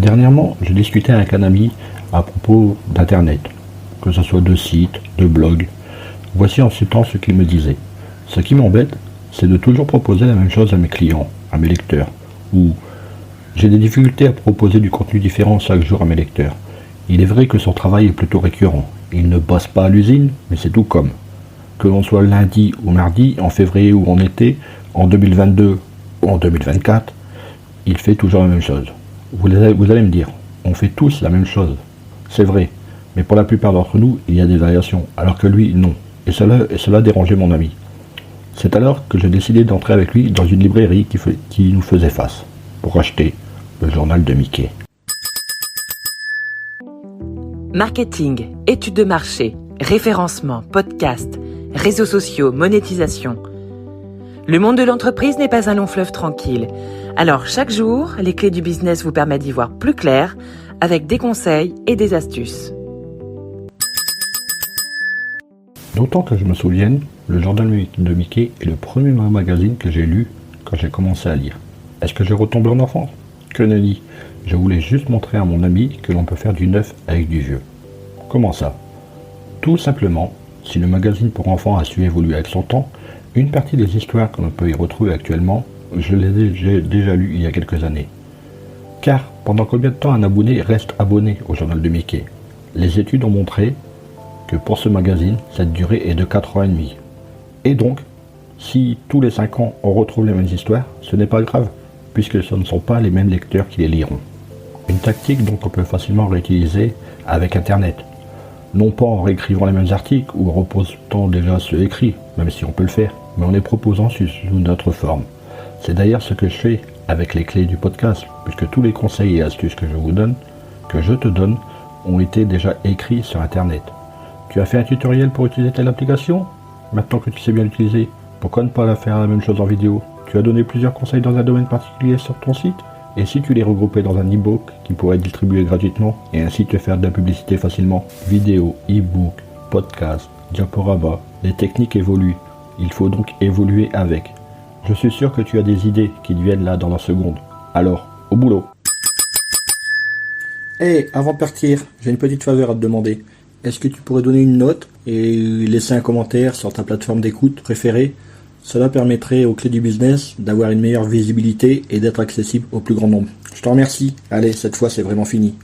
Dernièrement, je discutais avec un ami à propos d'Internet, que ce soit de sites, de blogs. Voici en ce temps ce qu'il me disait. Ce qui m'embête, c'est de toujours proposer la même chose à mes clients, à mes lecteurs, ou j'ai des difficultés à proposer du contenu différent chaque jour à mes lecteurs. Il est vrai que son travail est plutôt récurrent. Il ne bosse pas à l'usine, mais c'est tout comme. Que l'on soit lundi ou mardi, en février ou en été, en 2022 ou en 2024, il fait toujours la même chose. Vous allez me dire, on fait tous la même chose. C'est vrai, mais pour la plupart d'entre nous, il y a des variations, alors que lui, non. Et cela dérangeait mon ami. C'est alors que j'ai décidé d'entrer avec lui dans une librairie qui nous faisait face, pour acheter le journal de Mickey. Marketing, études de marché, référencement, podcast, réseaux sociaux, monétisation. Le monde de l'entreprise n'est pas un long fleuve tranquille. Alors chaque jour, les clés du business vous permettent d'y voir plus clair avec des conseils et des astuces. D'autant que je me souvienne, le journal de Mickey est le premier magazine que j'ai lu quand j'ai commencé à lire. Est-ce que je retombe en enfance? Que nenni, je voulais juste montrer à mon ami que l'on peut faire du neuf avec du vieux. Comment ça? Tout simplement, si le magazine pour enfants a su évoluer avec son temps, une partie des histoires qu'on peut y retrouver actuellement, je les ai déjà lues il y a quelques années. Car, pendant combien de temps un abonné reste abonné au journal de Mickey? Les études ont montré que pour ce magazine, cette durée est de 4 ans et demi. Et donc, si tous les 5 ans on retrouve les mêmes histoires, ce n'est pas grave, puisque ce ne sont pas les mêmes lecteurs qui les liront. Une tactique donc on peut facilement réutiliser avec Internet. Non pas en réécrivant les mêmes articles ou en repostant déjà ceux écrits, même si on peut le faire, mais en les proposant sous notre forme. C'est d'ailleurs ce que je fais avec les clés du podcast, puisque tous les conseils et astuces que je te donne, ont été déjà écrits sur Internet. Tu as fait un tutoriel pour utiliser telle application? Maintenant que tu sais bien l'utiliser, pourquoi ne pas faire la même chose en vidéo? Tu as donné plusieurs conseils dans un domaine particulier sur ton site? Et si tu les regroupais dans un e-book qui pourrait être distribué gratuitement et ainsi te faire de la publicité facilement? Vidéo, e-book, podcast, diaporama, les techniques évoluent. Il faut donc évoluer avec. Je suis sûr que tu as des idées qui te viennent là dans la seconde. Alors, au boulot! Hey, avant de partir, j'ai une petite faveur à te demander. Est-ce que tu pourrais donner une note et laisser un commentaire sur ta plateforme d'écoute préférée? Cela permettrait aux clés du business d'avoir une meilleure visibilité et d'être accessible au plus grand nombre. Je te remercie. Allez, cette fois c'est vraiment fini.